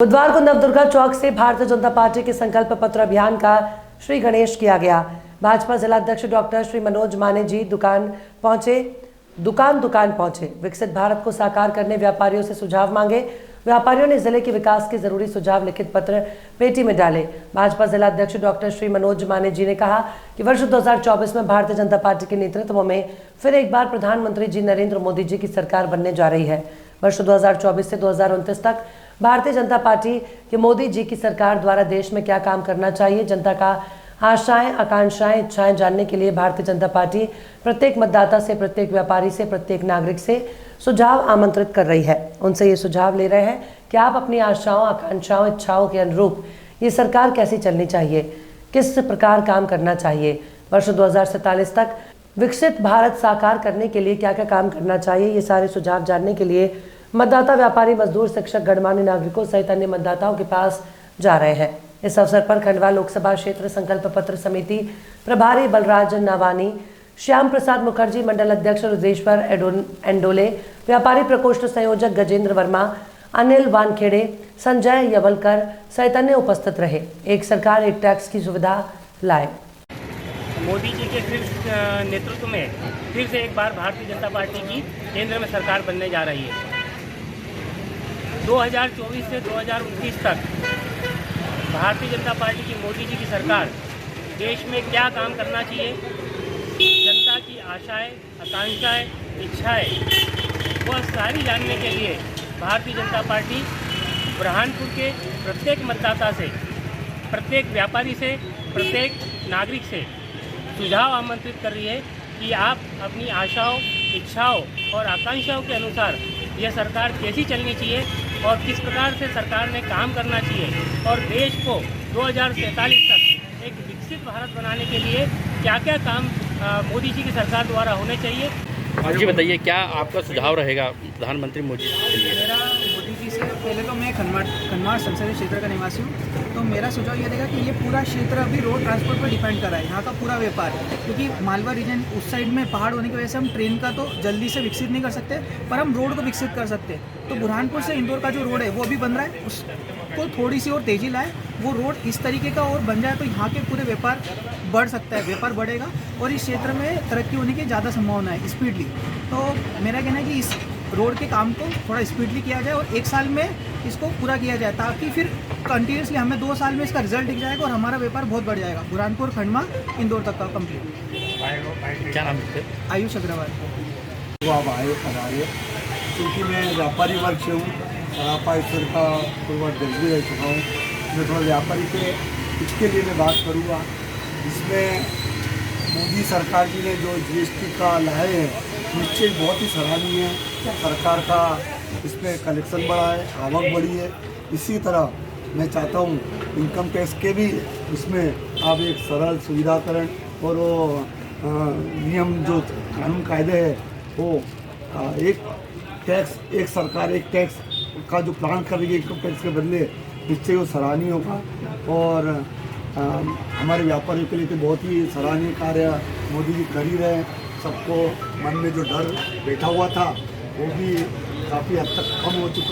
बुधवार को नवदुर्गा चौक से भारतीय जनता पार्टी के संकल्प पत्र अभियान का श्री गणेश किया गया। भाजपा जिलाध्यक्ष डॉक्टर श्री मनोज माने जी दुकान पहुंचे। विकसित भारत को साकार करने व्यापारियों से सुझाव मांगे। व्यापारियों ने जिले के विकास के जरूरी सुझाव लिखित पत्र पेटी में डाले। भाजपा जिलाध्यक्ष डॉक्टर श्री मनोज माने जी ने कहा कि वर्ष 2024 में भारतीय जनता पार्टी के नेतृत्व में फिर एक बार प्रधानमंत्री जी नरेंद्र मोदी जी की सरकार बनने जा रही है। वर्ष 2024 से 2029 तक भारतीय जनता पार्टी के मोदी जी की सरकार द्वारा देश में क्या काम करना चाहिए, जनता का आशाएं, आकांक्षाएं, इच्छाएं जानने के लिए भारतीय जनता पार्टी प्रत्येक मतदाता से, प्रत्येक व्यापारी से, प्रत्येक नागरिक से सुझाव आमंत्रित कर रही है। उनसे ये सुझाव ले रहे हैं कि आप अपनी आशाओं, आकांक्षाओं, इच्छाओं के अनुरूप ये सरकार कैसी चलनी चाहिए, किस प्रकार काम करना चाहिए, वर्ष 2047 तक विकसित भारत साकार करने के लिए क्या क्या काम करना चाहिए। ये सारे सुझाव जानने के लिए मतदाता, व्यापारी, मजदूर, शिक्षक, गणमान्य नागरिकों सहित अन्य मतदाताओं के पास जा रहे हैं। इस अवसर पर खंडवा लोकसभा क्षेत्र संकल्प पत्र समिति प्रभारी बलराज नावानी, श्याम प्रसाद मुखर्जी, मंडल अध्यक्ष रुद्रेश्वर एंडोले, व्यापारी प्रकोष्ठ संयोजक गजेंद्र वर्मा, अनिल वानखेड़े, संजय यवलकर सहित अन्य उपस्थित रहे। एक सरकार एक टैक्स की सुविधा लाए। मोदी जी के फिर नेतृत्व में फिर से एक बार भारतीय जनता पार्टी की केंद्र में सरकार बनने जा रही है। 2024 से 2029 तक भारतीय जनता पार्टी की मोदी जी की सरकार देश में क्या काम करना चाहिए, जनता की आशाएं, आकांक्षाएं, इच्छाएं, वह सारी जानने के लिए भारतीय जनता पार्टी बुरहानपुर के प्रत्येक मतदाता से, प्रत्येक व्यापारी से, प्रत्येक नागरिक से सुझाव आमंत्रित कर रही है कि आप अपनी आशाओं, इच्छाओं और आकांक्षाओं के अनुसार यह सरकार कैसी चलनी चाहिए और किस प्रकार से सरकार ने काम करना चाहिए और देश को 2047 तक एक विकसित भारत बनाने के लिए क्या क्या काम मोदी जी की सरकार द्वारा होने चाहिए। जी बताइए, क्या आपका सुझाव रहेगा प्रधानमंत्री मोदी के लिए? मेरा मोदी जी से पहले तो मैं खनमार संसदीय क्षेत्र का निवासी हूँ, तो मेरा सुझाव ये रहेगा कि ये पूरा क्षेत्र अभी रोड ट्रांसपोर्ट पर डिपेंड कर रहा है, यहाँ का पूरा व्यापार, क्योंकि मालवा रीजन उस साइड में पहाड़ होने की वजह से हम ट्रेन का तो जल्दी से विकसित नहीं कर सकते, पर हम रोड को विकसित कर सकते हैं। तो बुरहानपुर से इंदौर का जो रोड है वो अभी बन रहा है, उसको थोड़ी सी और तेज़ी लाए, वो रोड इस तरीके का और बन जाए तो यहाँ के पूरे व्यापार बढ़ सकता है, व्यापार बढ़ेगा और इस क्षेत्र में तरक्की होने की ज़्यादा संभावना है स्पीडली। तो मेरा कहना है कि इस रोड के काम को थोड़ा स्पीडली किया जाए और 1 साल में इसको पूरा किया जाए, ताकि फिर कंटिन्यूसली हमें 2 साल में इसका रिजल्ट दिख जाएगा और हमारा व्यापार बहुत बढ़ जाएगा, बुरहानपुर, खंडवा, इंदौर तक का कम्प्लीट। क्या नाम है? आयुष अग्रवाल। वो आप आए हमारे, क्योंकि मैं व्यापारी वर्ग से हूँ और आप ईश्वर का पूर्व दर्ज भी रह चुका हूँ। मैं थोड़ा व्यापारी के इसके लिए मैं बात करूँगा। इसमें मोदी सरकार जी ने जो GST का लाए हैं निश्चय बहुत ही सराहनीय है। सरकार का इसमें कलेक्शन बढ़ा है, आवक बढ़ी है। इसी तरह मैं चाहता हूँ इनकम टैक्स के भी इसमें आप एक सरल सुविधाकरण और वो नियम जो कानून कायदे है वो एक टैक्स, एक सरकार एक टैक्स का जो प्लान कर रही है इनकम टैक्स के बदले, निश्चय वो सराहनीय होगा। और हमारे व्यापारियों के लिए तो बहुत ही सराहनीय कार्य मोदी जी कर ही रहे हैं। सबको मन में जो डर बैठा हुआ था वो भी काफ़ी हद तक कम हो चुका।